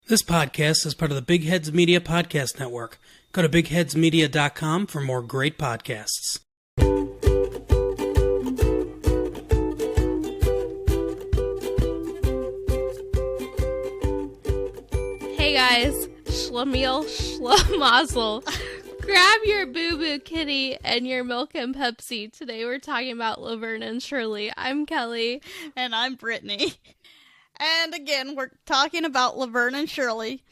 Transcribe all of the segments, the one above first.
This podcast is part of the Big Heads Media Podcast Network. Go to bigheadsmedia.com for more great podcasts. Hey guys, SCHLEMIEL, SCHLEMAZEL. Grab your boo-boo kitty and your milk and Pepsi. Today we're talking about Laverne and Shirley. I'm Kelly. And I'm Brittany. And again, we're talking about Laverne and Shirley.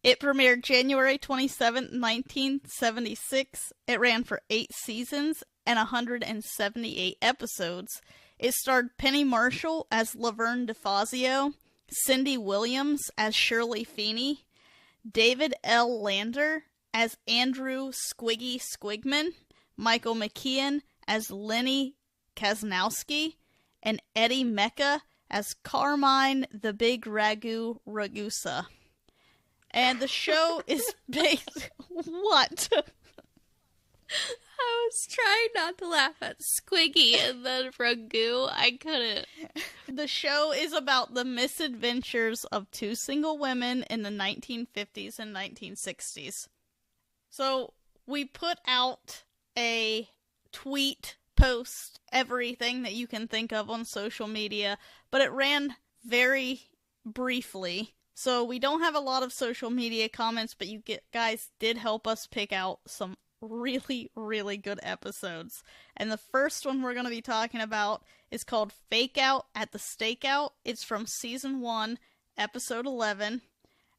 It premiered January 27th, 1976. It ran for 8 seasons and 178 episodes. It starred Penny Marshall as Laverne DeFazio, Cindy Williams as Shirley Feeney, David L. Lander as Andrew Squiggy Squigman, Michael McKeon as Lenny Kaznowski, and Eddie Mecca as Carmine the Big Ragu Ragusa. And the show is based... What? I was trying not to laugh at Squiggy and then Ragu. I couldn't. The show is about the misadventures of 2 single women in the 1950s and 1960s. So, we put out a tweet, post, everything that you can think of on social media, but it ran very briefly. So we don't have a lot of social media comments, but you guys did help us pick out some really, really good episodes. And the first one we're going to be talking about is called Fake Out at the Stakeout. It's from Season 1, Episode 11.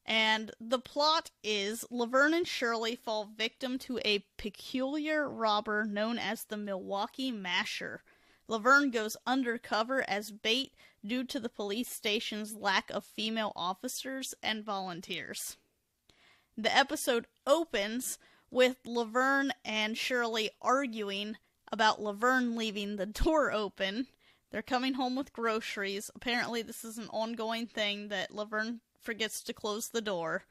And the plot is Laverne and Shirley fall victim to a peculiar robber known as the Milwaukee Masher. Laverne goes undercover as bait due to the police station's lack of female officers and volunteers. The episode opens with Laverne and Shirley arguing about Laverne leaving the door open. They're coming home with groceries. Apparently this is an ongoing thing that Laverne forgets to close the door.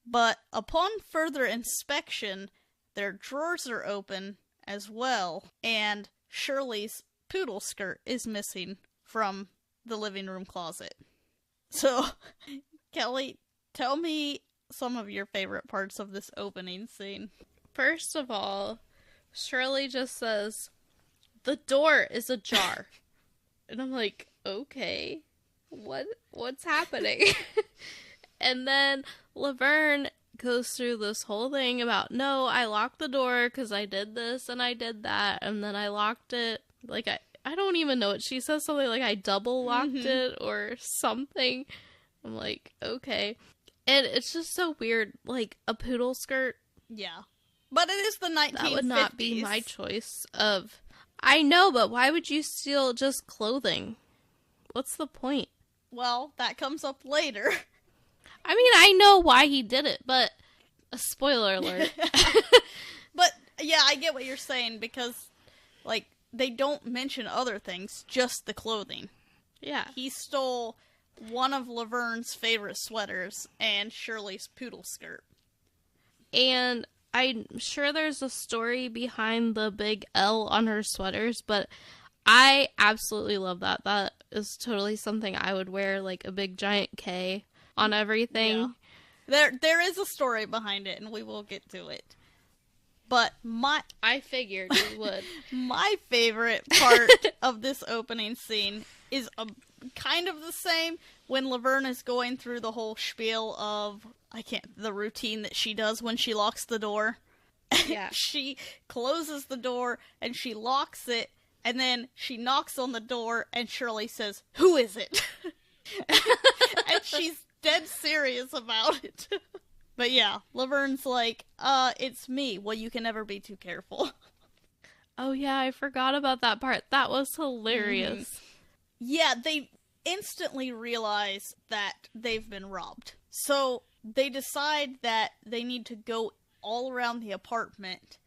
But upon further inspection, their drawers are open as well, and Shirley's poodle skirt is missing from the living room closet. So, Kelly, tell me some of your favorite parts of this opening scene. First of all, Shirley just says, "The door is ajar." And I'm like, okay, what's happening? And then Laverne goes through this whole thing about, no, I locked the door because I did this and I did that, and then I locked it, like, I don't even know what she says, something like I double locked it or something. I'm like, okay. And it's just so weird, like, a poodle skirt. Yeah. But it is the 1950s. That would not be my choice of... I know, but why would you steal just clothing? What's the point? Well, that comes up later. I mean, I know why he did it, but... A spoiler alert. But, yeah, I get what you're saying, because, like, they don't mention other things, just the clothing. Yeah. He stole one of Laverne's favorite sweaters and Shirley's poodle skirt. And I'm sure there's a story behind the big L on her sweaters, but I absolutely love that. That is totally something I would wear, like a big giant K on everything. Yeah. There is a story behind it, and we will get to it. But I figured you would. My favorite part of this opening scene is kind of the same when Laverne is going through the whole spiel of the routine that she does when she locks the door. Yeah. She closes the door and she locks it, and then she knocks on the door and Shirley says, "Who is it?" And she's dead serious about it. But yeah, Laverne's like, it's me. Well, you can never be too careful. Oh yeah, I forgot about that part. That was hilarious. Yeah, they instantly realize that they've been robbed. So they decide that they need to go all around the apartment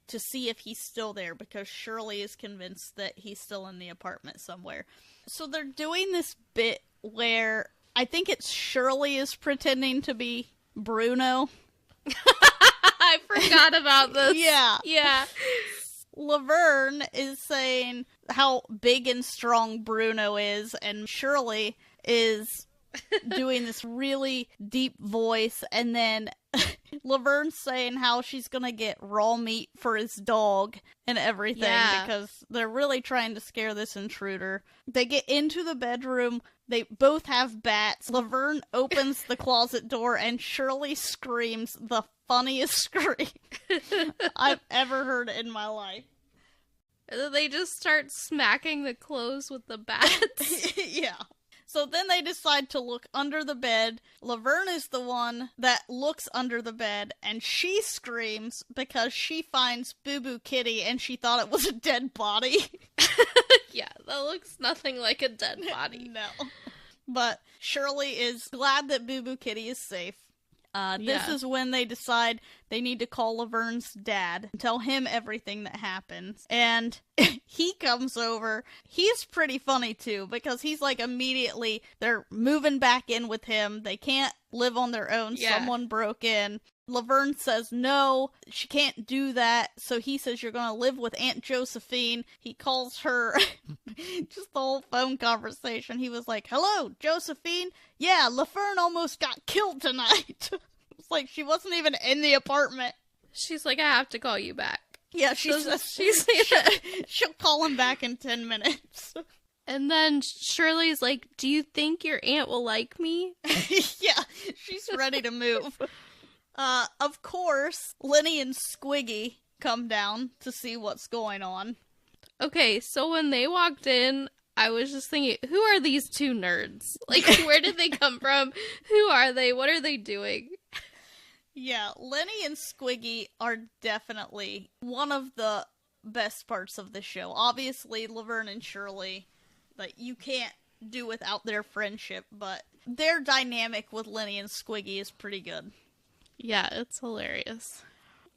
to see if he's still there, because Shirley is convinced that he's still in the apartment somewhere. So they're doing this bit where I think it's Shirley is pretending to be Bruno. I forgot about this. Yeah. Yeah. Laverne is saying how big and strong Bruno is, and Shirley is doing this really deep voice, and then Laverne's saying how she's gonna get raw meat for his dog and everything because they're really trying to scare this intruder. They get into the bedroom. They both have bats. Laverne opens the closet door and Shirley screams the funniest scream I've ever heard in my life. And then they just start smacking the clothes with the bats. Yeah. So then they decide to look under the bed. Laverne is the one that looks under the bed, and she screams because she finds Boo Boo Kitty and she thought it was a dead body. Yeah, that looks nothing like a dead body. No. But Shirley is glad that Boo Boo Kitty is safe. This is when they decide they need to call Laverne's dad and tell him everything that happens. And he comes over. He's pretty funny, too, because he's like immediately, they're moving back in with him. They can't live on their own. Yeah. Someone broke in. Laverne says no, she can't do that. So he says, you're going to live with Aunt Josephine. He calls her, just the whole phone conversation. He was like, hello, Josephine. Yeah, Laverne almost got killed tonight. It's like she wasn't even in the apartment. She's like, I have to call you back. Yeah, she'll call him back in 10 minutes. And then Shirley's like, do you think your aunt will like me? Yeah, she's ready to move. Of course, Lenny and Squiggy come down to see what's going on. Okay, so when they walked in, I was just thinking, who are these two nerds? Like, where did they come from? Who are they? What are they doing? Yeah, Lenny and Squiggy are definitely one of the best parts of the show. Obviously, Laverne and Shirley, like, you can't do without their friendship, but their dynamic with Lenny and Squiggy is pretty good. Yeah, it's hilarious.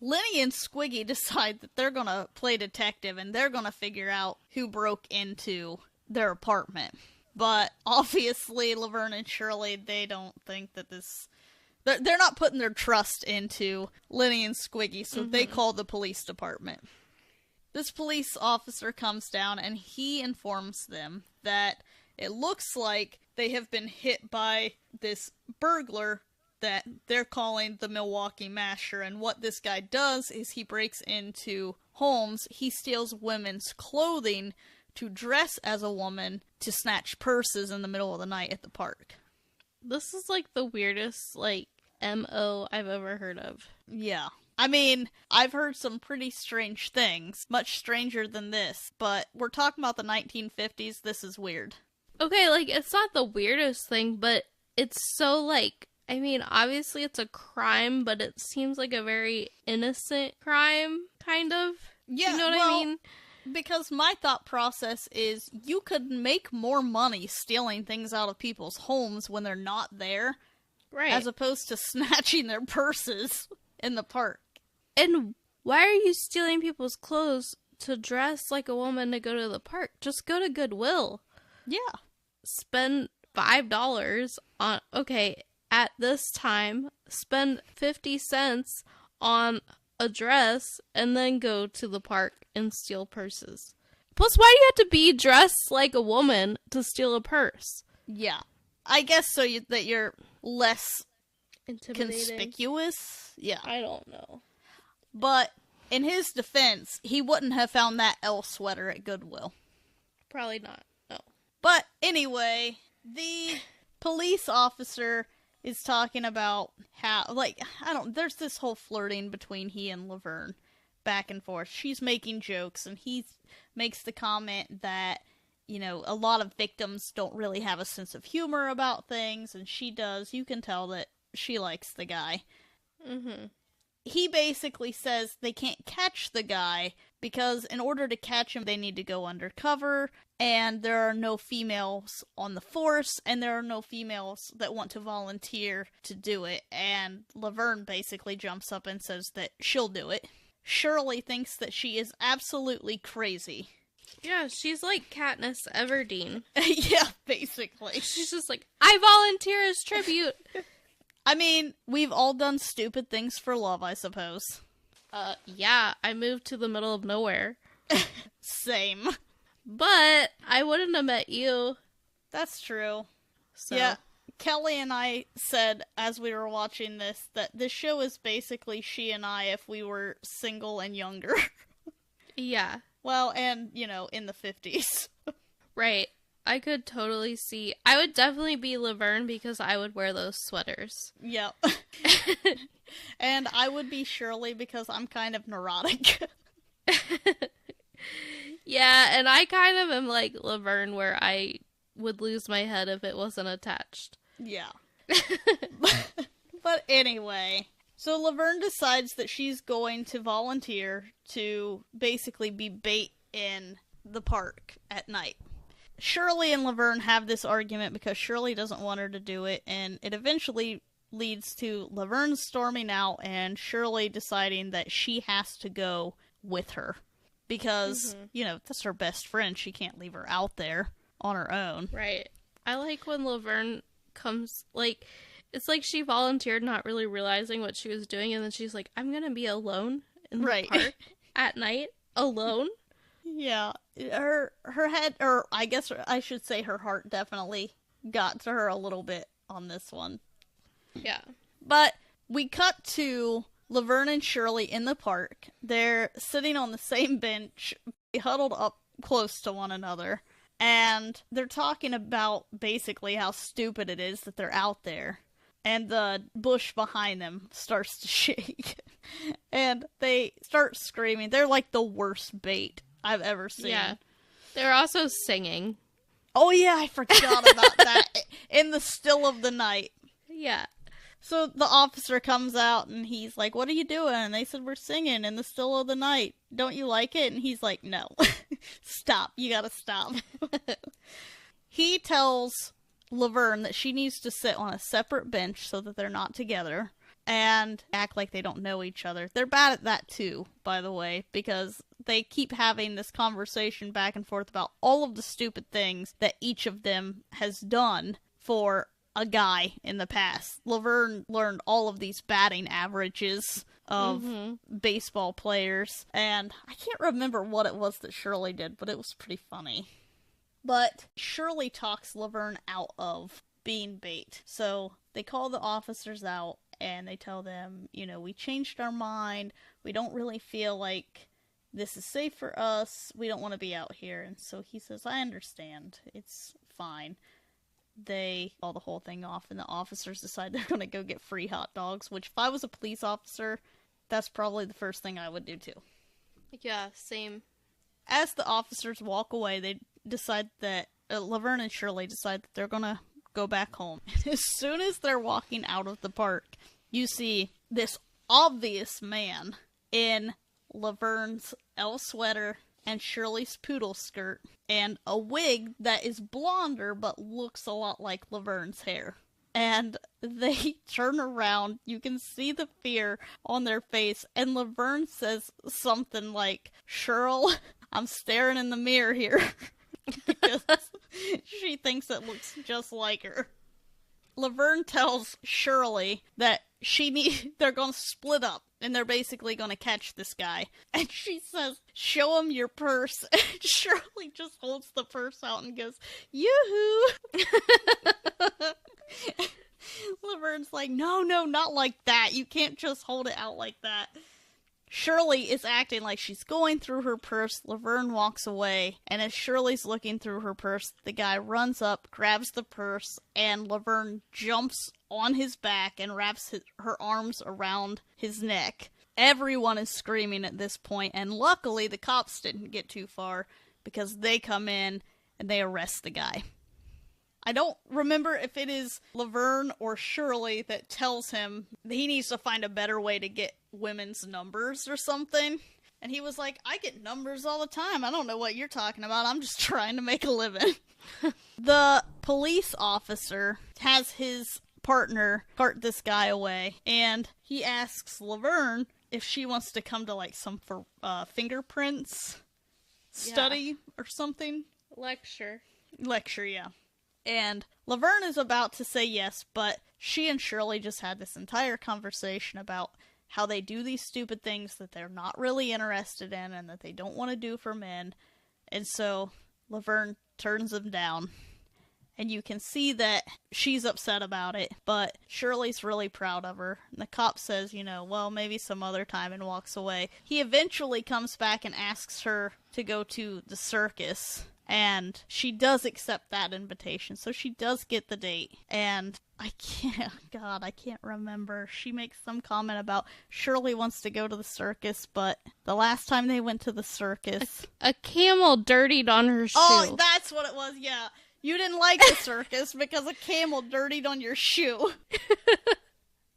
Lenny and Squiggy decide that they're gonna play detective and they're gonna figure out who broke into their apartment. But obviously, Laverne and Shirley, they don't think that this... They're not putting their trust into Lenny and Squiggy, so they call the police department. This police officer comes down and he informs them that it looks like they have been hit by this burglar that they're calling the Milwaukee Masher, and what this guy does is he breaks into homes, he steals women's clothing to dress as a woman to snatch purses in the middle of the night at the park. This is like the weirdest, like, MO I've ever heard of. Yeah. I mean, I've heard some pretty strange things, much stranger than this, but we're talking about the 1950s, this is weird. Okay, like, it's not the weirdest thing, but it's so, like, I mean, obviously it's a crime, but it seems like a very innocent crime, kind of. Yeah, you know what I mean? Because my thought process is you could make more money stealing things out of people's homes when they're not there, Right. as opposed to snatching their purses in the park. And why are you stealing people's clothes to dress like a woman to go to the park? Just go to Goodwill. Yeah. Spend $5 on, okay, at this time, spend 50 cents on a dress and then go to the park and steal purses. Plus, why do you have to be dressed like a woman to steal a purse? Yeah. I guess so that you're less Intimidating. conspicuous. Yeah. I don't know. But in his defense, he wouldn't have found that L sweater at Goodwill. Probably not. No. But anyway, the police officer is talking about how, like, there's this whole flirting between he and Laverne, back and forth. She's making jokes, and he makes the comment that, you know, a lot of victims don't really have a sense of humor about things, and she does. You can tell that she likes the guy. Mm-hmm. He basically says they can't catch the guy because in order to catch him, they need to go undercover, and there are no females on the force, and there are no females that want to volunteer to do it, and Laverne basically jumps up and says that she'll do it. Shirley thinks that she is absolutely crazy. Yeah, she's like Katniss Everdeen. Yeah, basically. She's just like, I volunteer as tribute. I mean, we've all done stupid things for love, I suppose. Yeah, I moved to the middle of nowhere. Same. But I wouldn't have met you. That's true. So. Yeah, Kelly and I said as we were watching this that this show is basically She and I if we were single and younger. Yeah. Well, and, you know, in the 50s. Right. I could totally see. I would definitely be Laverne because I would wear those sweaters. Yep. And I would be Shirley because I'm kind of neurotic. Yeah, and I kind of am like Laverne where I would lose my head if it wasn't attached. Yeah. But anyway, so Laverne decides that she's going to volunteer to basically be bait in the park at night. Shirley and Laverne have this argument because Shirley doesn't want her to do it, and it eventually leads to Laverne storming out and Shirley deciding that she has to go with her. Because, you know, that's her best friend. She can't leave her out there on her own. Right. I like when Laverne comes, like, it's like she volunteered not really realizing what she was doing, and then she's like, I'm gonna be alone in the park at night, alone. Yeah, her head, or I guess I should say her heart definitely got to her a little bit on this one. Yeah. But we cut to Laverne and Shirley in the park. They're sitting on the same bench, huddled up close to one another, and they're talking about basically how stupid it is that they're out there. And the bush behind them starts to shake. And they start screaming. They're like the worst bait I've ever seen. Yeah. They're also singing. Oh yeah, I forgot about that. In the still of the night. Yeah. So the officer comes out and he's like, what are you doing? And they said, we're singing in the still of the night. Don't you like it? And he's like, no. Stop. You gotta stop. He tells Laverne that she needs to sit on a separate bench so that they're not together and act like they don't know each other. They're bad at that too, by the way, because they keep having this conversation back and forth about all of the stupid things that each of them has done for a guy in the past. Laverne learned all of these batting averages of baseball players, and I can't remember what it was that Shirley did, but it was pretty funny. But Shirley talks Laverne out of being bait. So they call the officers out and they tell them, you know, we changed our mind. We don't really feel like this is safe for us. We don't want to be out here. And so he says, I understand. It's fine. They call the whole thing off and the officers decide they're going to go get free hot dogs, which if I was a police officer, that's probably the first thing I would do too. Yeah, same. As the officers walk away, they decide that Laverne and Shirley decide that they're gonna go back home. As soon as they're walking out of the park, you see this obvious man in Laverne's elf sweater and Shirley's poodle skirt and a wig that is blonder but looks a lot like Laverne's hair. And they turn around, you can see the fear on their face, and Laverne says something like, Shirl, I'm staring in the mirror here. Because she thinks it looks just like her. Laverne tells Shirley that they're gonna split up, and they're basically gonna catch this guy. And she says, show him your purse. And Shirley just holds the purse out and goes, yoo-hoo! Laverne's like, no, not like that. You can't just hold it out like that. Shirley is acting like she's going through her purse. Laverne walks away, and as Shirley's looking through her purse, the guy runs up, grabs the purse, and Laverne jumps on his back and wraps her arms around his neck. Everyone is screaming at this point, and luckily the cops didn't get too far, because they come in and they arrest the guy. I don't remember if it is Laverne or Shirley that tells him he needs to find a better way to get women's numbers or something. And he was like, I get numbers all the time. I don't know what you're talking about. I'm just trying to make a living. The police officer has his partner cart this guy away, and he asks Laverne if she wants to come to like some fingerprints study or something. Lecture, yeah. And Laverne is about to say yes, but she and Shirley just had this entire conversation about how they do these stupid things that they're not really interested in and that they don't want to do for men. And so Laverne turns them down. And you can see that she's upset about it, but Shirley's really proud of her. And the cop says, well, maybe some other time, and walks away. He eventually comes back and asks her to go to the circus. And she does accept that invitation, so she does get the date. And I can't remember. She makes some comment about Shirley wants to go to the circus, but the last time they went to the circus... A camel dirtied on her shoe. Oh, that's what it was, yeah. You didn't like the circus because a camel dirtied on your shoe.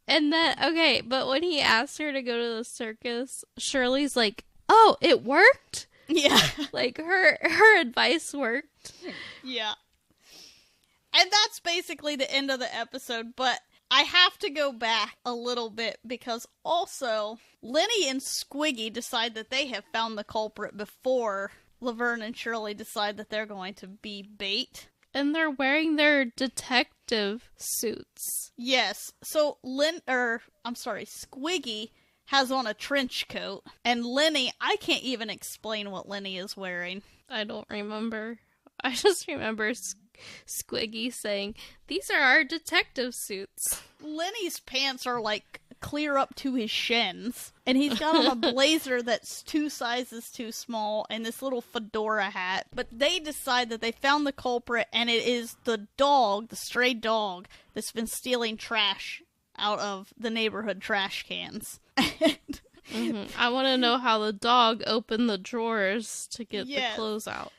And then, okay, but when he asked her to go to the circus, Shirley's like, oh, it worked? Yeah. Like, her advice worked. Yeah. And that's basically the end of the episode, but I have to go back a little bit because also Lenny and Squiggy decide that they have found the culprit before Laverne and Shirley decide that they're going to be bait. And they're wearing their detective suits. Yes. So Squiggy has on a trench coat, and Lenny, I can't even explain what Lenny is wearing. I don't remember. I just remember Squiggy saying, "These are our detective suits." Lenny's pants are like clear up to his shins, and he's got on a blazer that's 2 sizes too small and this little fedora hat. But they decide that they found the culprit, and it is the stray dog that's been stealing trash out of the neighborhood trash cans. I want to know how the dog opened the drawers to get the clothes out.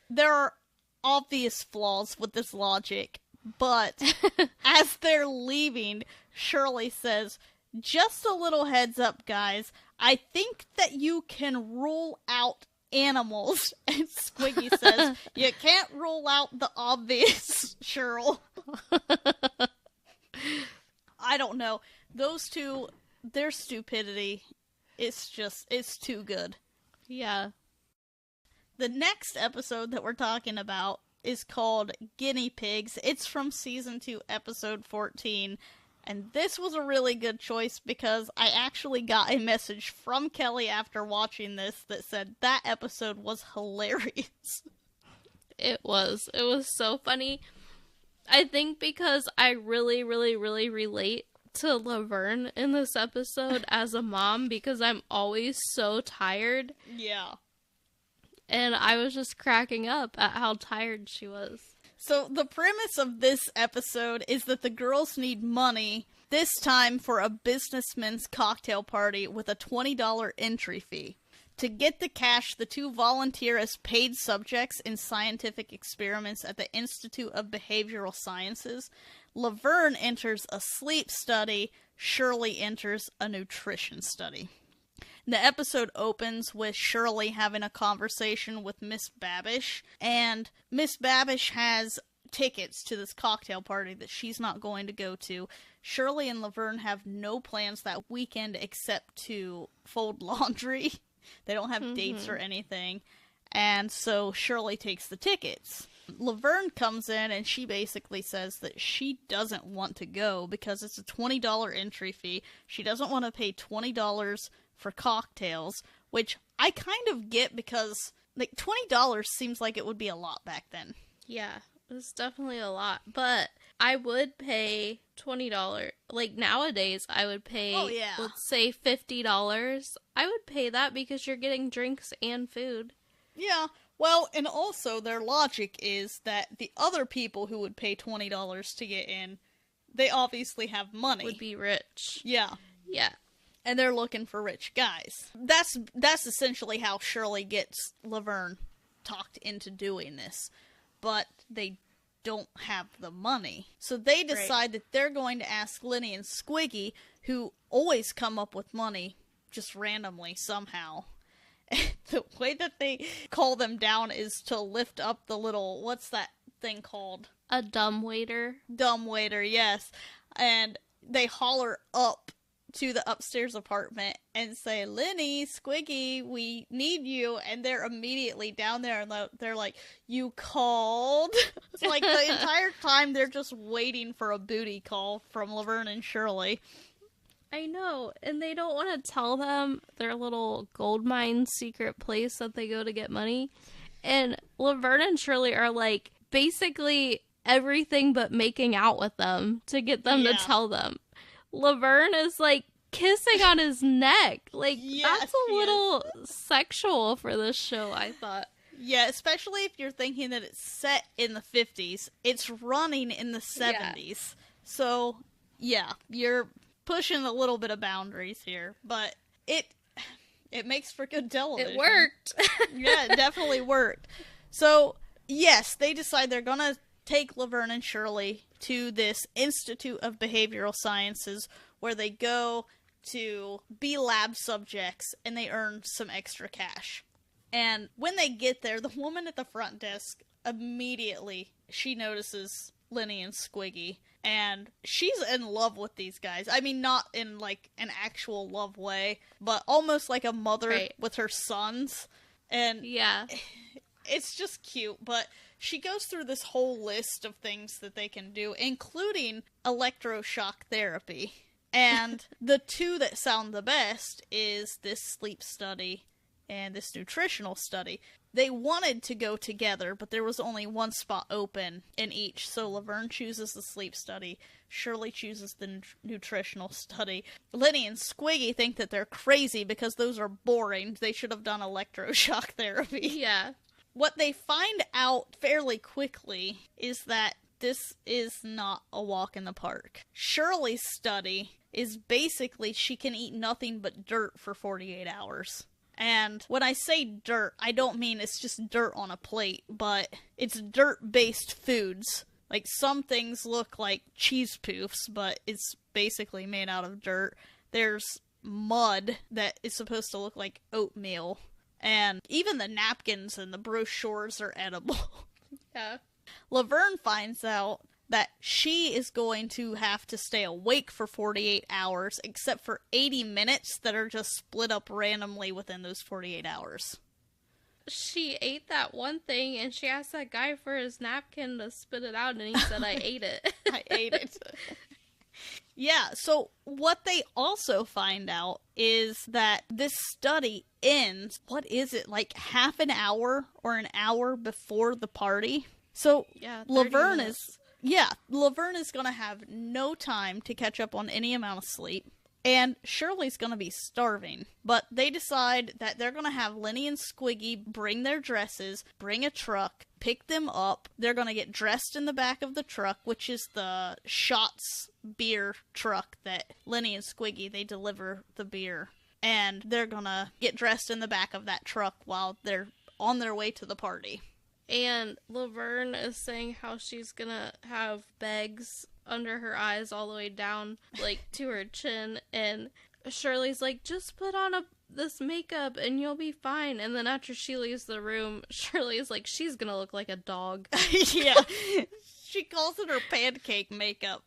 There are obvious flaws with this logic, but as they're leaving, Shirley says, "Just a little heads up, guys. I think that you can rule out animals." And Squiggy says, "You can't rule out the obvious, Cheryl." I don't know. Those two, their stupidity, it's too good. Yeah. The next episode that we're talking about is called Guinea Pigs. It's from Season 2, Episode 14. And this was a really good choice because I actually got a message from Kelly after watching this that said that episode was hilarious. It was. It was so funny. I think because I really, really, really relate to Laverne in this episode as a mom because I'm always so tired. Yeah. And I was just cracking up at how tired she was. So the premise of this episode is that the girls need money, this time for a businessman's cocktail party with a $20 entry fee. To get the cash, the two volunteer as paid subjects in scientific experiments at the Institute of Behavioral Sciences. Laverne enters a sleep study. Shirley enters a nutrition study. The episode opens with Shirley having a conversation with Miss Babish, and Miss Babish has tickets to this cocktail party that she's not going to go to. Shirley and Laverne have no plans that weekend except to fold laundry. They don't have dates or anything, and so Shirley takes the tickets. Laverne comes in and she basically says that she doesn't want to go because it's a $20 entry fee. She doesn't want to pay $20 for cocktails, which I kind of get because like $20 seems like it would be a lot back then. Yeah, it's definitely a lot, but I would pay $20. Like nowadays, I would pay, let's say $50. I would pay that because you're getting drinks and food. Yeah, well, and also their logic is that the other people who would pay $20 to get in, they obviously have money. Would be rich. Yeah. Yeah. And they're looking for rich guys. That's essentially how Shirley gets Laverne talked into doing this. But they don't have the money. So they decide that they're going to ask Lenny and Squiggy, who always come up with money just randomly somehow. And the way that they call them down is to lift up the little, what's that thing called? A dumbwaiter. Dumbwaiter, yes. And they holler up to the upstairs apartment and say, "Lenny, Squiggy, we need you." And they're immediately down there and they're like, "You called?" It's like the entire time they're just waiting for a booty call from Laverne and Shirley. I know, and they don't want to tell them their little gold mine secret place that they go to get money. And Laverne and Shirley are like, basically, everything but making out with them to get them to tell them. Laverne is like kissing on his neck. Like, that's a little sexual for this show, I thought. Yeah, especially if you're thinking that it's set in the 50s. It's running in the 70s. Yeah. So, yeah, you're pushing a little bit of boundaries here. But it makes for good television. It worked. Yeah, it definitely worked. So, yes, they decide they're going to take Laverne and Shirley to this Institute of Behavioral Sciences where they go to be lab subjects and they earn some extra cash. And when they get there, the woman at the front desk immediately, she notices Lenny and Squiggy. And she's in love with these guys. I mean, not in, like, an actual love way, but almost like a mother with her sons. And yeah, it's just cute. But she goes through this whole list of things that they can do, including electroshock therapy. And the two that sound the best is this sleep study and this nutritional study. They wanted to go together, but there was only one spot open in each. So Laverne chooses the sleep study. Shirley chooses the nutritional study. Lenny and Squiggy think that they're crazy because those are boring. They should have done electroshock therapy. Yeah. What they find out fairly quickly is that this is not a walk in the park. Shirley's study is basically she can eat nothing but dirt for 48 hours. And when I say dirt, I don't mean it's just dirt on a plate, but it's dirt-based foods. Like, some things look like cheese poofs, but it's basically made out of dirt. There's mud that is supposed to look like oatmeal. And even the napkins and the brochures are edible. Yeah. Laverne finds out that she is going to have to stay awake for 48 hours, except for 80 minutes that are just split up randomly within those 48 hours. She ate that one thing, and she asked that guy for his napkin to spit it out, and he said, I ate it. I ate it. Yeah, so what they also find out is that this study ends, what is it, like half an hour or an hour before the party? So yeah, Laverne is going to have no time to catch up on any amount of sleep. And Shirley's going to be starving. But they decide that they're going to have Lenny and Squiggy bring their dresses, bring a truck, pick them up. They're going to get dressed in the back of the truck, which is the Shots beer truck that Lenny and Squiggy, they deliver the beer. And they're going to get dressed in the back of that truck while they're on their way to the party. And Laverne is saying how she's gonna have bags under her eyes all the way down, like, to her chin. And Shirley's like, just put on this makeup and you'll be fine. And then after she leaves the room, Shirley's like, she's gonna look like a dog. Yeah. She calls it her pancake makeup.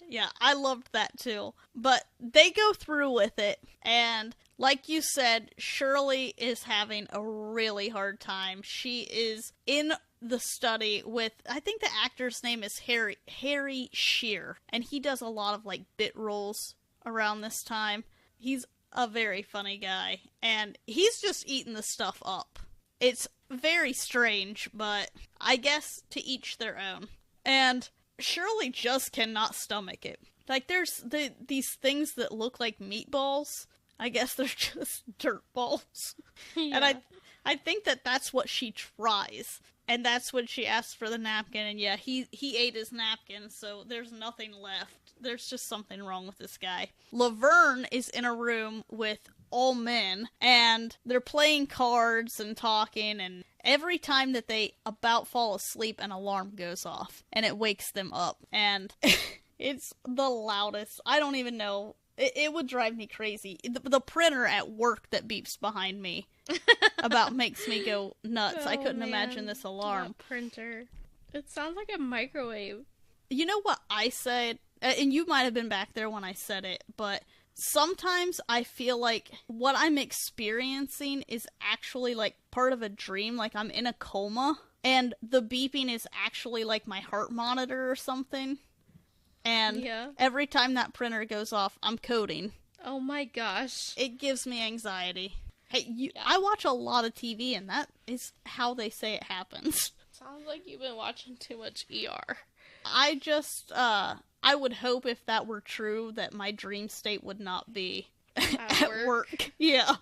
Yeah, I loved that too. But they go through with it, and like you said, Shirley is having a really hard time. She is in the study with, I think the actor's name is Harry Shearer, and he does a lot of, like, bit roles around this time. He's a very funny guy, and he's just eating the stuff up. It's very strange, but I guess to each their own. And Shirley just cannot stomach it. Like, there's these things that look like meatballs. I guess they're just dirt balls. Yeah. And I think that that's what she tries. And that's when she asks for the napkin. And yeah, he ate his napkin, so there's nothing left. There's just something wrong with this guy. Laverne is in a room with all men, and they're playing cards and talking, and every time that they about fall asleep, an alarm goes off, and it wakes them up. And it's the loudest. I don't even know. It would drive me crazy. The printer at work that beeps behind me about makes me go nuts. I couldn't imagine this alarm. That printer. It sounds like a microwave. You know what I said? And you might have been back there when I said it, but sometimes I feel like what I'm experiencing is actually like part of a dream, like I'm in a coma, and the beeping is actually like my heart monitor or something. And every time that printer goes off, I'm coding. Oh my gosh. It gives me anxiety. Hey, I watch a lot of TV, and that is how they say it happens. Sounds like you've been watching too much ER. I just, I would hope if that were true that my dream state would not be at work. Yeah.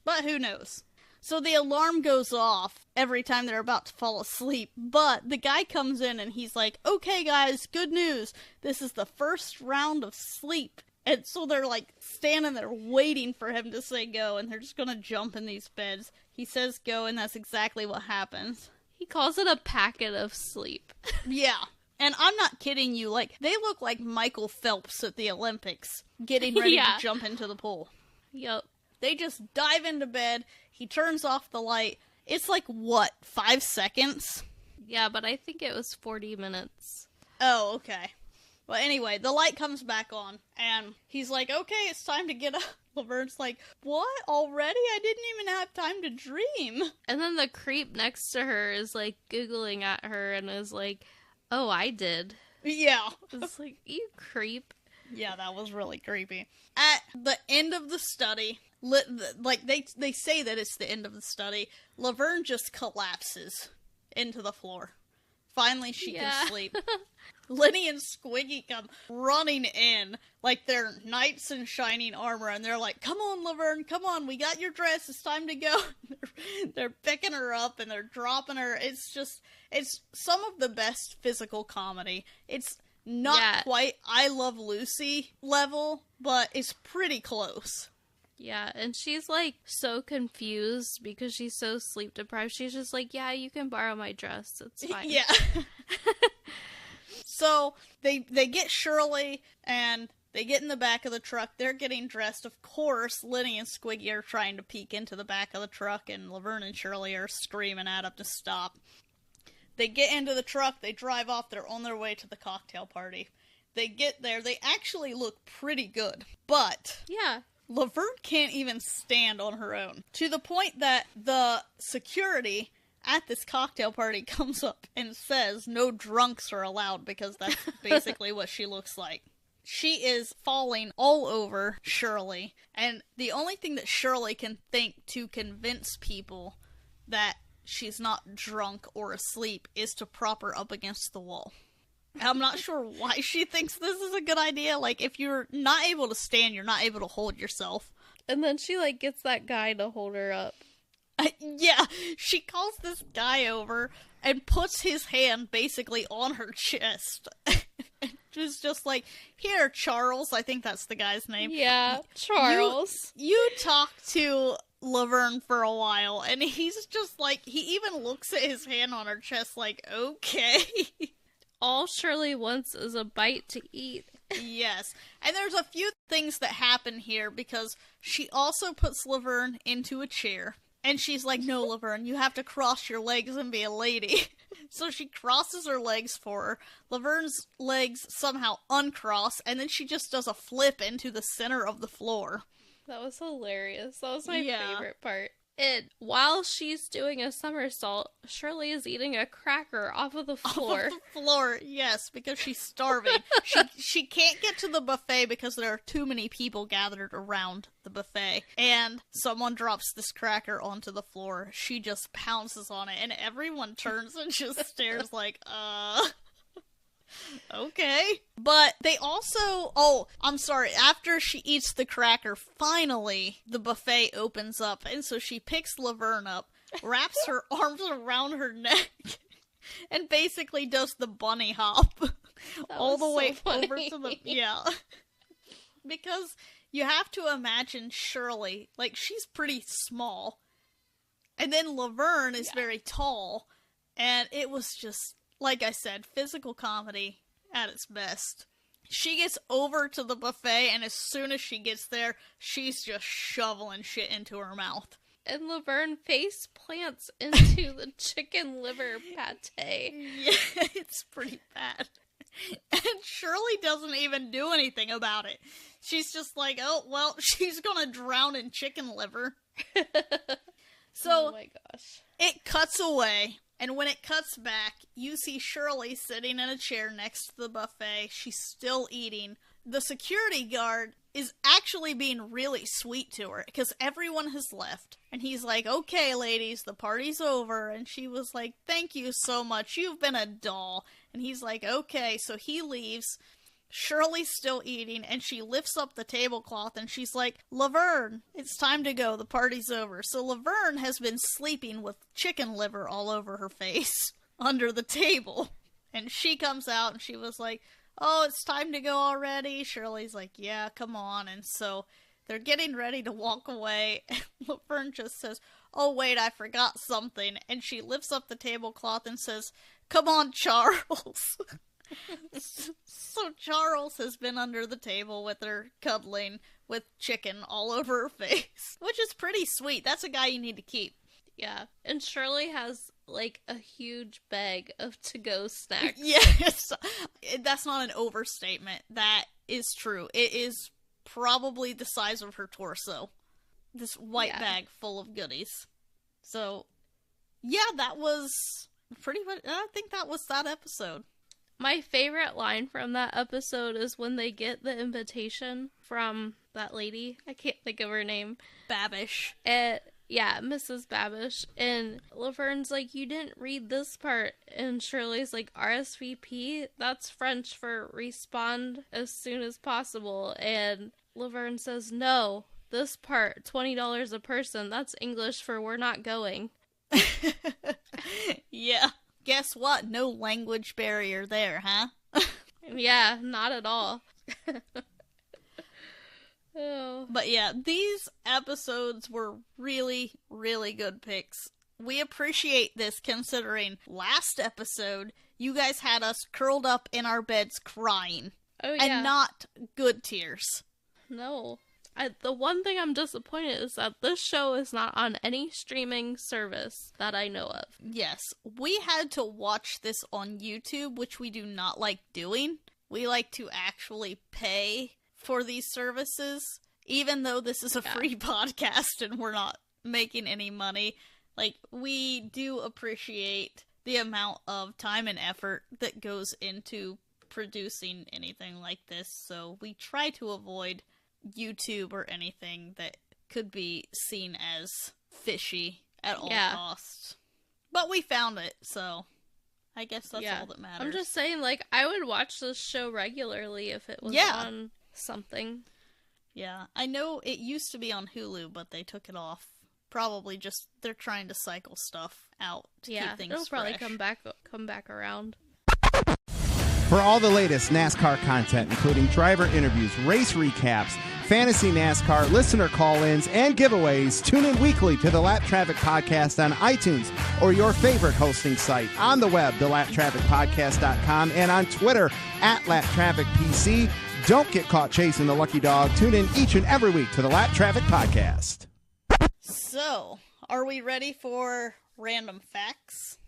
But who knows? So the alarm goes off every time they're about to fall asleep, but the guy comes in and he's like, okay guys, good news. This is the first round of sleep. And so they're like standing there waiting for him to say go, and they're just gonna jump in these beds. He says go, and that's exactly what happens. He calls it a packet of sleep. Yeah. And I'm not kidding you, like, they look like Michael Phelps at the Olympics, getting ready to jump into the pool. Yep. They just dive into bed, he turns off the light. It's like, what, 5 seconds? Yeah, but I think it was 40 minutes. Oh, okay. Well, anyway, the light comes back on, and he's like, okay, it's time to get up. Laverne's like, what, already? I didn't even have time to dream. And then the creep next to her is, like, Googling at her and is like, oh, I did. Yeah. It's like, you creep. Yeah, that was really creepy. At the end of the study, like, they say that it's the end of the study, Laverne just collapses into the floor. Finally, she can sleep. Lenny and Squiggy come running in, like they're knights in shining armor, and they're like, come on, Laverne, come on, we got your dress, it's time to go. They're picking her up, and they're dropping her. It's some of the best physical comedy. It's not quite I Love Lucy level, but it's pretty close. Yeah, and she's, like, so confused because she's so sleep deprived. She's just like, yeah, you can borrow my dress. It's fine. Yeah. So, they get Shirley, and they get in the back of the truck. They're getting dressed. Of course, Lenny and Squiggy are trying to peek into the back of the truck, and Laverne and Shirley are screaming at them to stop. They get into the truck. They drive off. They're on their way to the cocktail party. They get there. They actually look pretty good. But... yeah. Laverne can't even stand on her own. To the point that the security at this cocktail party comes up and says no drunks are allowed, because that's basically what she looks like. She is falling all over Shirley, and the only thing that Shirley can think to convince people that she's not drunk or asleep is to prop her up against the wall. I'm not sure why she thinks this is a good idea. Like, if you're not able to stand, you're not able to hold yourself. And then she, like, gets that guy to hold her up. Yeah, she calls this guy over and puts his hand basically on her chest. It's just like, here, Charles, I think that's the guy's name. Yeah, Charles. You talk to Laverne for a while, and he's just like, he even looks at his hand on her chest like, okay. All Shirley wants is a bite to eat. Yes. And there's a few things that happen here, because she also puts Laverne into a chair. And she's like, no, Laverne, you have to cross your legs and be a lady. So she crosses her legs for her. Laverne's legs somehow uncross, and then she just does a flip into the center of the floor. That was hilarious. That was my favorite part. And while she's doing a somersault, Shirley is eating a cracker off of the floor. Off of the floor, yes, because she's starving. she can't get to the buffet because there are too many people gathered around the buffet. And someone drops this cracker onto the floor. She just pounces on it, and everyone turns and just stares like, okay. But they also... oh, I'm sorry. After she eats the cracker, finally, the buffet opens up. And so she picks Laverne up, wraps her arms around her neck, and basically does the bunny hop all the way over to the... yeah. Because you have to imagine Shirley, like, she's pretty small. And then Laverne is very tall. And it was just... like I said, physical comedy at its best. She gets over to the buffet, and as soon as she gets there, she's just shoveling shit into her mouth. And Laverne face plants into the chicken liver pate. Yeah, it's pretty bad. And Shirley doesn't even do anything about it. She's just like, oh, well, she's gonna drown in chicken liver. So, oh my gosh. It cuts away. And when it cuts back, you see Shirley sitting in a chair next to the buffet. She's still eating. The security guard is actually being really sweet to her, because everyone has left. And he's like, okay, ladies, the party's over. And she was like, thank you so much. You've been a doll. And he's like, okay, so he leaves. Shirley's still eating, and she lifts up the tablecloth, and she's like, Laverne, it's time to go. The party's over. So Laverne has been sleeping with chicken liver all over her face under the table. And she comes out, and she was like, oh, it's time to go already. Shirley's like, yeah, come on. And so they're getting ready to walk away, and Laverne just says, oh, wait, I forgot something. And she lifts up the tablecloth and says, come on, Charles. So Charles has been under the table with her, cuddling with chicken all over her face, which is pretty sweet. That's a guy you need to keep. Yeah, and Shirley has, like, a huge bag of to-go snacks. Yes, that's not an overstatement. That is true. It is probably the size of her torso. This white bag full of goodies. So, yeah, that was pretty much, I think that was that episode. My favorite line from that episode is when they get the invitation from that lady. I can't think of her name. Babish. Yeah, Mrs. Babish. And Laverne's like, you didn't read this part. And Shirley's like, RSVP? That's French for respond as soon as possible. And Laverne says, no, this part, $20 a person. That's English for we're not going. Yeah. Guess what? No language barrier there, huh? Yeah, not at all. Oh. But yeah, these episodes were really, really good picks. We appreciate this considering last episode, you guys had us curled up in our beds crying. Oh, yeah. And not good tears. No. The one thing I'm disappointed is that this show is not on any streaming service that I know of. Yes, we had to watch this on YouTube, which we do not like doing. We like to actually pay for these services, even though this is a free podcast and we're not making any money. Like, we do appreciate the amount of time and effort that goes into producing anything like this, so we try to avoid YouTube or anything that could be seen as fishy at all costs. But we found it, so I guess that's all that matters. I'm just saying, like, I would watch this show regularly if it was on something. Yeah, I know it used to be on Hulu, but they took it off. Probably just, they're trying to cycle stuff out to keep things it'll probably fresh. come back around. For all the latest NASCAR content, including driver interviews, race recaps, fantasy NASCAR, listener call-ins, and giveaways, tune in weekly to the Lap Traffic Podcast on iTunes or your favorite hosting site, on the web, thelaptrafficpodcast.com, and on Twitter, @LapTrafficPC. Don't get caught chasing the lucky dog. Tune in each and every week to the Lap Traffic Podcast. So, are we ready for random facts?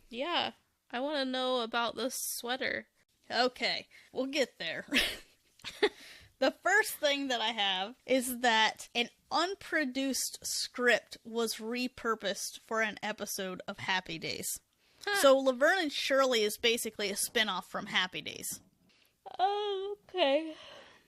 Yeah, I want to know about this sweater. Okay, we'll get there. The first thing that I have is that an unproduced script was repurposed for an episode of Happy Days. Huh. So Laverne and Shirley is basically a spinoff from Happy Days. Oh, okay.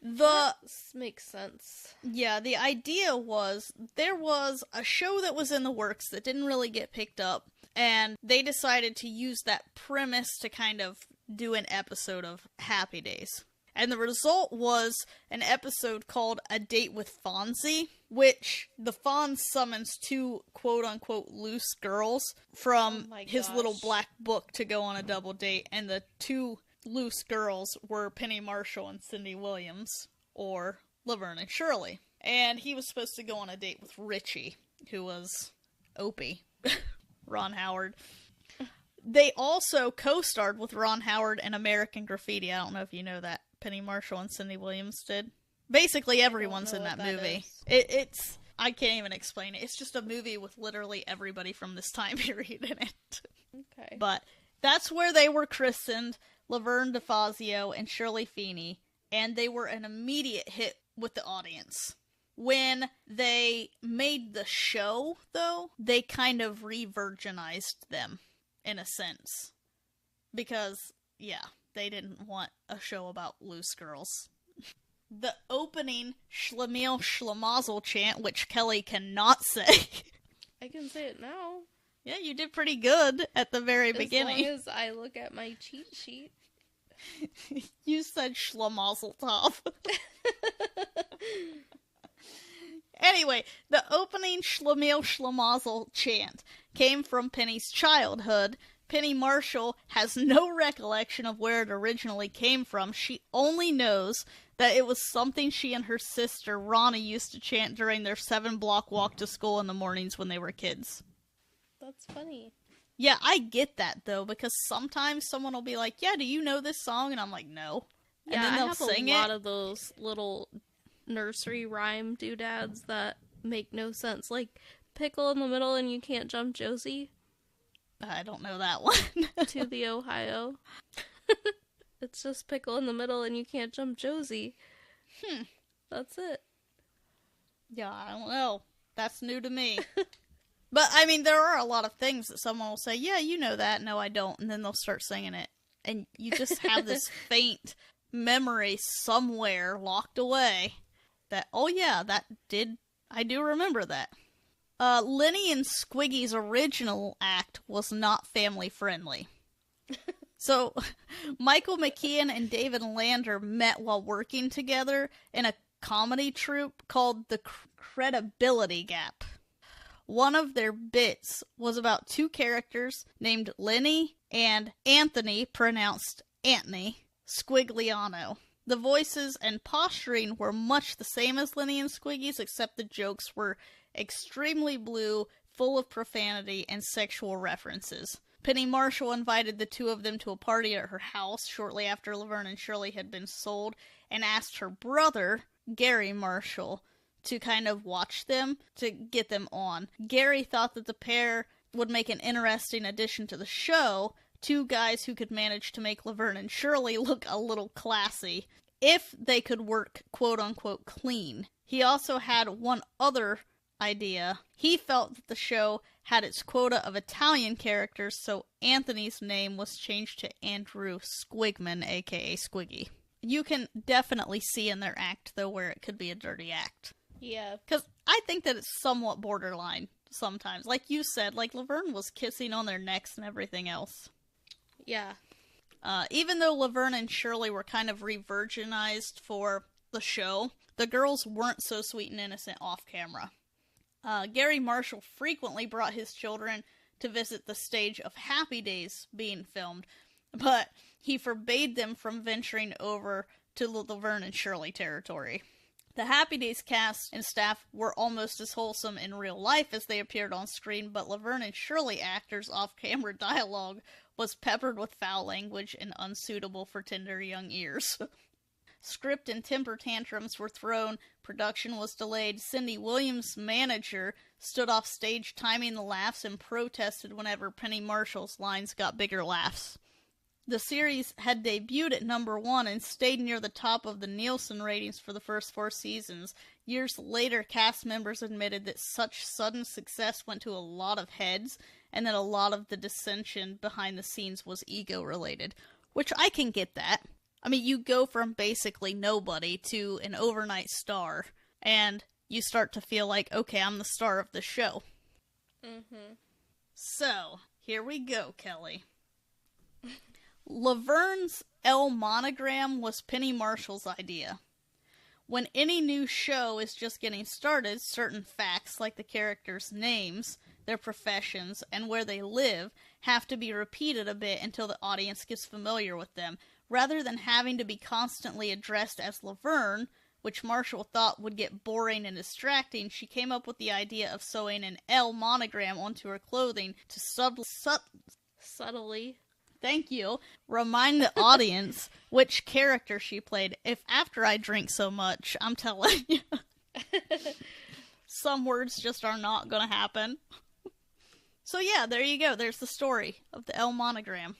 That makes sense. Yeah, the idea was there was a show that was in the works that didn't really get picked up, and they decided to use that premise to kind of do an episode of Happy Days. And the result was an episode called A Date with Fonzie, which the Fonz summons two quote-unquote loose girls from his little black book to go on a double date, and the two loose girls were Penny Marshall and Cindy Williams, or Laverne and Shirley. And he was supposed to go on a date with Richie, who was Opie, Ron Howard. They also co-starred with Ron Howard in American Graffiti. I don't know if you know that. Penny Marshall and Cindy Williams did. Basically everyone's in that movie. It's I can't even explain it. It's just a movie with literally everybody from this time period in it. Okay. But that's where they were christened, Laverne DeFazio and Shirley Feeney, and they were an immediate hit with the audience. When they made the show, though, they kind of re-virginized them, in a sense. Because, yeah, they didn't want a show about loose girls. The opening SCHLEMIEL SCHLEMAZEL chant, which Kelly cannot say. I can say it now. Yeah, you did pretty good at the very beginning. As long as I look at my cheat sheet. You said SCHLEMAZEL top. Anyway, the opening SCHLEMIEL SCHLEMAZEL chant came from Penny's childhood. Penny Marshall has no recollection of where it originally came from. She only knows that it was something she and her sister Ronnie used to chant during their 7-block walk to school in the mornings when they were kids. That's funny. Yeah, I get that, though, because sometimes someone will be like, yeah, do you know this song? And I'm like, no. And Yeah, then they'll I have sing a lot it. of those little nursery rhyme doodads that make no sense. Like, pickle in the middle and you can't jump Josie I don't know that one. to the Ohio. It's just pickle in the middle and you can't jump Josie. That's it. Yeah, I don't know. That's new to me. But, I mean, there are a lot of things that someone will say, yeah, you know that. No, I don't. And then they'll start singing it. And you just have this faint memory somewhere locked away that, oh yeah, I do remember that. Lenny and Squiggy's original act was not family friendly. So, Michael McKean and David Lander met while working together in a comedy troupe called The Credibility Gap. One of their bits was about two characters named Lenny and Anthony, pronounced Antony, Squigliano. The voices and posturing were much the same as Lenny and Squiggy's, except the jokes were extremely blue, full of profanity and sexual references. Penny Marshall invited the two of them to a party at her house shortly after Laverne and Shirley had been sold and asked her brother, Gary Marshall, to kind of watch them, to get them on. Gary thought that the pair would make an interesting addition to the show, two guys who could manage to make Laverne and Shirley look a little classy, if they could work quote-unquote clean. He also had one other idea. He felt that the show had its quota of Italian characters, so Anthony's name was changed to Andrew Squigman, aka Squiggy. You can definitely see in their act, though, where it could be a dirty act. Yeah. Because I think that it's somewhat borderline sometimes. Like you said, like Laverne was kissing on their necks and everything else. Yeah. Even though Laverne and Shirley were kind of re-virginized for the show, the girls weren't so sweet and innocent off camera. Gary Marshall frequently brought his children to visit the stage of Happy Days being filmed, but he forbade them from venturing over to the Laverne and Shirley territory. The Happy Days cast and staff were almost as wholesome in real life as they appeared on screen, but Laverne and Shirley actors' off-camera dialogue was peppered with foul language and unsuitable for tender young ears. Script and temper tantrums were thrown, production was delayed. Cindy Williams' manager stood off stage timing the laughs and protested whenever Penny Marshall's lines got bigger laughs. The series had debuted at number 1 and stayed near the top of the Nielsen ratings for the first 4 seasons. Years later, cast members admitted that such sudden success went to a lot of heads, and that a lot of the dissension behind the scenes was ego-related. Which I can get that. I mean, you go from basically nobody to an overnight star, and you start to feel like, okay, I'm the star of the show. Mm-hmm. So, here we go, Kelly. Laverne's L monogram was Penny Marshall's idea. When any new show is just getting started, certain facts like the characters' names, their professions, and where they live have to be repeated a bit until the audience gets familiar with them. Rather than having to be constantly addressed as Laverne, which Marshall thought would get boring and distracting, she came up with the idea of sewing an L monogram onto her clothing to Subtly. Thank you. Remind the audience which character she played. If after I drink so much, I'm telling you, some words just are not going to happen. So yeah, there you go. There's the story of the L monogram.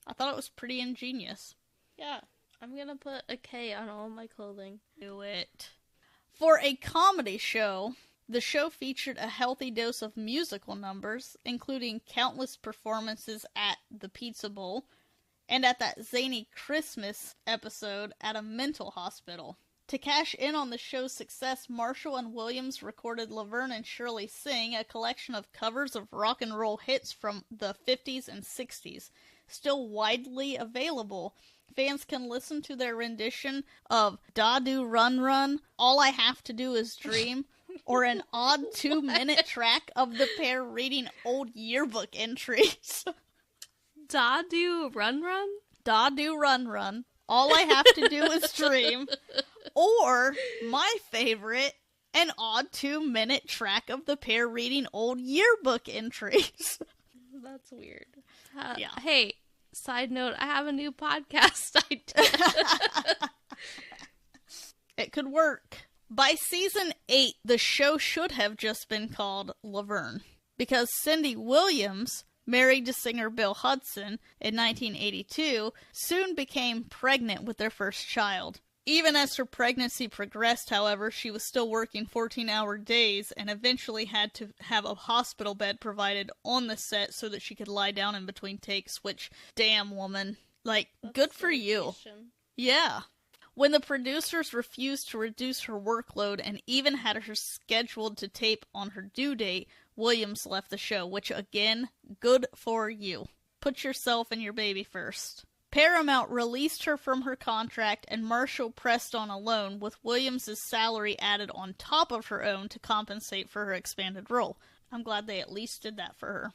I thought it was pretty ingenious. Yeah. I'm gonna put a K on all my clothing. Do it. For a comedy show, the show featured a healthy dose of musical numbers, including countless performances at the Pizza Bowl, and at that zany Christmas episode at a mental hospital. To cash in on the show's success, Marshall and Williams recorded Laverne Shirley Sing, a collection of covers of rock and roll hits from the 50s and 60s. Still widely available, fans can listen to their rendition of Da Do Run Run, All I Have to Do Is Dream, or an odd 2-minute track of the pair reading old yearbook entries. Da Do Run Run? Da Do Run Run, All I Have to Do Is Dream, or, my favorite, an odd 2-minute track of the pair reading old yearbook entries. That's weird. Yeah. Hey, side note, I have a new podcast idea. It could work. By season 8, the show should have just been called Laverne, because Cindy Williams, married to singer Bill Hudson in 1982, soon became pregnant with their first child. Even as her pregnancy progressed, however, she was still working 14-hour days and eventually had to have a hospital bed provided on the set so that she could lie down in between takes, which, damn woman, like, good for you. Yeah. When the producers refused to reduce her workload and even had her scheduled to tape on her due date, Williams left the show, which, again, good for you. Put yourself and your baby first. Paramount released her from her contract, and Marshall pressed on alone, with Williams' salary added on top of her own to compensate for her expanded role. I'm glad they at least did that for her.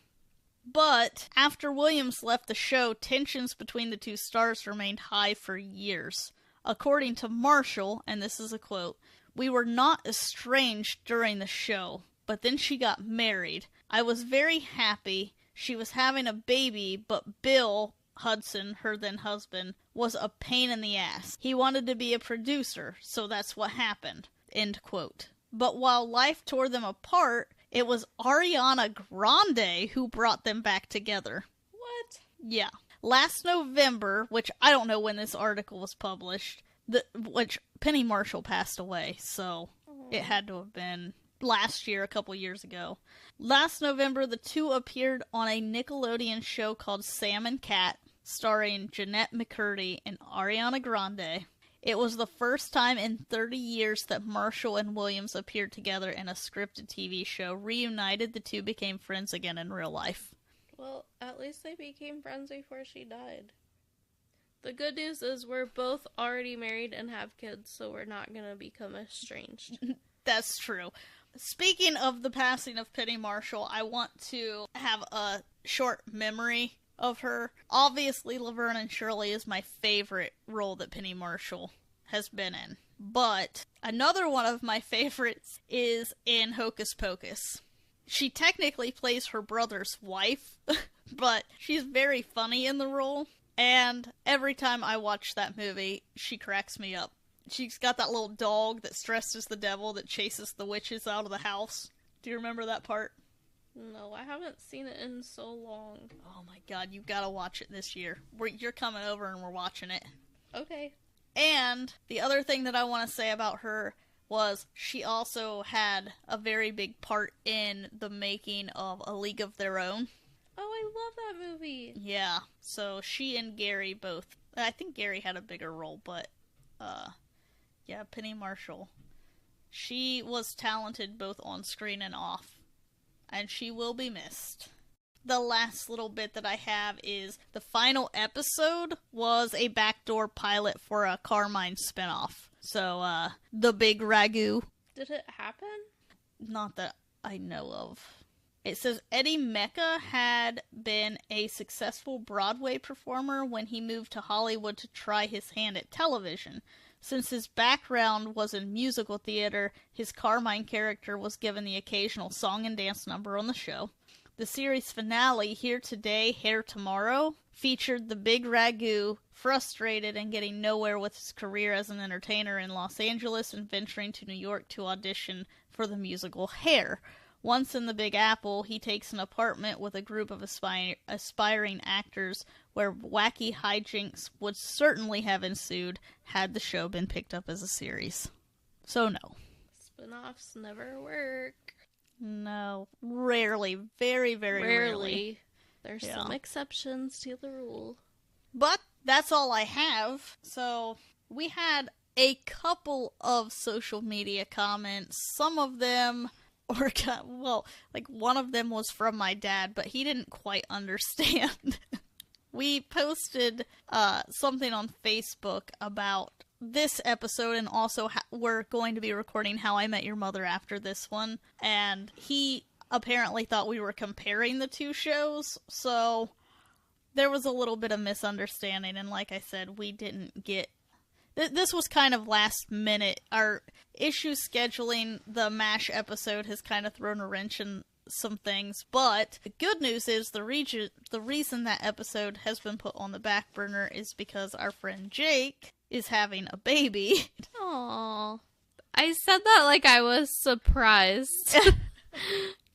But after Williams left the show, tensions between the two stars remained high for years. According to Marshall, and this is a quote, "We were not estranged during the show, but then she got married. I was very happy. She was having a baby, but Bill Hudson, her then husband, was a pain in the ass. He wanted to be a producer, so that's what happened." End quote. But while life tore them apart, it was Ariana Grande who brought them back together. What? Yeah. Last November, which I don't know when this article was published, which Penny Marshall passed away, so it had to have been last year, a couple years ago. Last November, the two appeared on a Nickelodeon show called Sam and Cat, starring Jeanette McCurdy and Ariana Grande. It was the first time in 30 years that Marshall and Williams appeared together in a scripted TV show. Reunited, the two became friends again in real life. Well, at least they became friends before she died. The good news is we're both already married and have kids, so we're not going to become estranged. That's true. Speaking of the passing of Penny Marshall, I want to have a short memory of her. Obviously, Laverne Shirley is my favorite role that Penny Marshall has been in. But another one of my favorites is in Hocus Pocus. She technically plays her brother's wife, but she's very funny in the role. And every time I watch that movie, she cracks me up. She's got that little dog that's dressed as the devil that chases the witches out of the house. Do you remember that part? No, I haven't seen it in so long. Oh my god, you've got to watch it this year. You're coming over and we're watching it. Okay. And the other thing that I want to say about her was she also had a very big part in the making of A League of Their Own. Oh, I love that movie. Yeah, so she and Gary both. I think Gary had a bigger role, but yeah, Penny Marshall. She was talented both on screen and off, and she will be missed. The last little bit that I have is the final episode was a backdoor pilot for a Carmine spinoff. So, The Big Ragu. Did it happen? Not that I know of. It says Eddie Mecca had been a successful Broadway performer when he moved to Hollywood to try his hand at television. Since his background was in musical theater, his Carmine character was given the occasional song and dance number on the show. The series finale, Here Today, Hair Tomorrow, featured the Big Ragu, frustrated and getting nowhere with his career as an entertainer in Los Angeles and venturing to New York to audition for the musical Hair. Once in the Big Apple, he takes an apartment with a group of aspiring actors where wacky hijinks would certainly have ensued had the show been picked up as a series. So no. Spin-offs never work. No. Rarely. Very, very rarely. There's some exceptions to the rule. But that's all I have. So we had a couple of social media comments. Some of them, one of them was from my dad, but he didn't quite understand. We posted something on Facebook about this episode, and also we're going to be recording How I Met Your Mother after this one, and he apparently thought we were comparing the two shows, so there was a little bit of misunderstanding, and like I said, we didn't get... This was kind of last minute. Our issue scheduling the MASH episode has kind of thrown a wrench in some things, but the good news is the reason that episode has been put on the back burner is because our friend Jake is having a baby. Aww. I said that like I was surprised.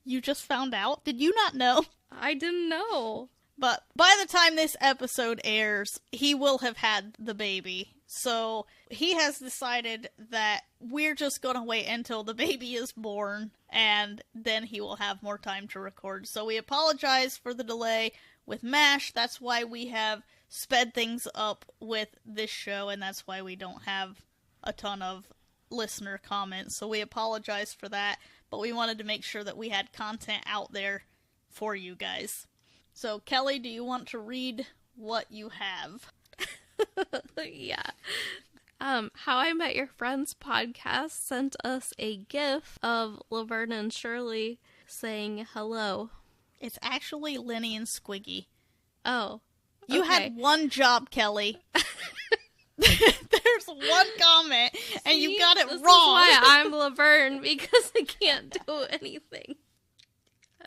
You just found out? Did you not know? I didn't know. But by the time this episode airs, he will have had the baby. So he has decided that we're just going to wait until the baby is born, and then he will have more time to record. So we apologize for the delay with MASH. That's why we have sped things up with this show, and that's why we don't have a ton of listener comments. So we apologize for that, but we wanted to make sure that we had content out there for you guys. So Kelly, do you want to read what you have? Yeah. How I Met Your Friends podcast sent us a gif of Laverne and Shirley saying hello. It's actually Lenny and Squiggy. Oh. You had one job, Kelly. There's one comment, and you got it this wrong. This is why I'm Laverne, because I can't do anything.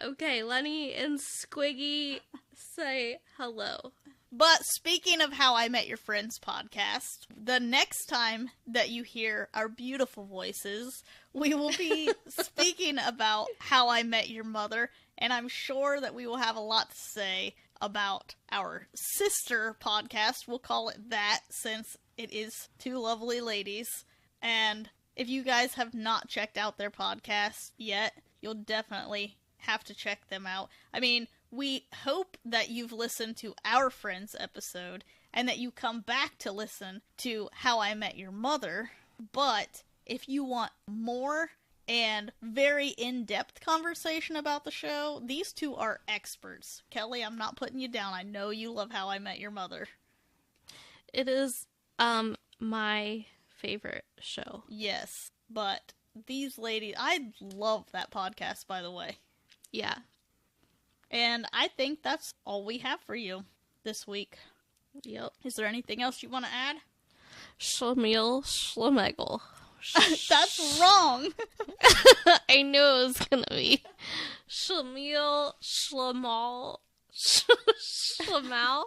Okay, Lenny and Squiggy say hello. But speaking of How I Met Your Friends podcast, the next time that you hear our beautiful voices, we will be speaking about How I Met Your Mother, and I'm sure that we will have a lot to say about our sister podcast. We'll call it that, since it is two lovely ladies. And if you guys have not checked out their podcast yet, you'll definitely have to check them out. I mean, we hope that you've listened to our Friends episode and that you come back to listen to How I Met Your Mother. But if you want more and very in-depth conversation about the show, these two are experts. Kelly, I'm not putting you down. I know you love How I Met Your Mother. It is my favorite show. Yes, but these ladies, I love that podcast, by the way. Yeah. And I think that's all we have for you this week. Yep. Is there anything else you want to add? SCHLEMIEL, SCHLEMAZEL. That's wrong. I knew it was gonna be SCHLEMIEL, SCHLEMAL, SCHLEMAL.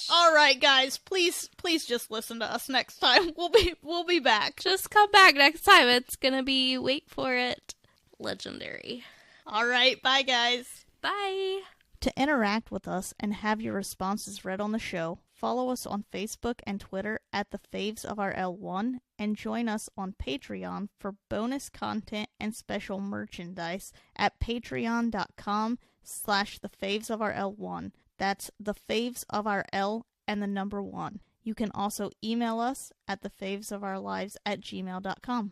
All right, guys, please just listen to us next time. We'll be back. Just come back next time. It's gonna be, wait for it, legendary. All right, bye, guys. Bye. To interact with us and have your responses read on the show, follow us on Facebook and Twitter at the Faves of Our L1, and join us on Patreon for bonus content and special merchandise at patreon.com/thefavesofoural1. That's the Faves of Our L and the number 1. You can also email us at thefavesofourlives@gmail.com.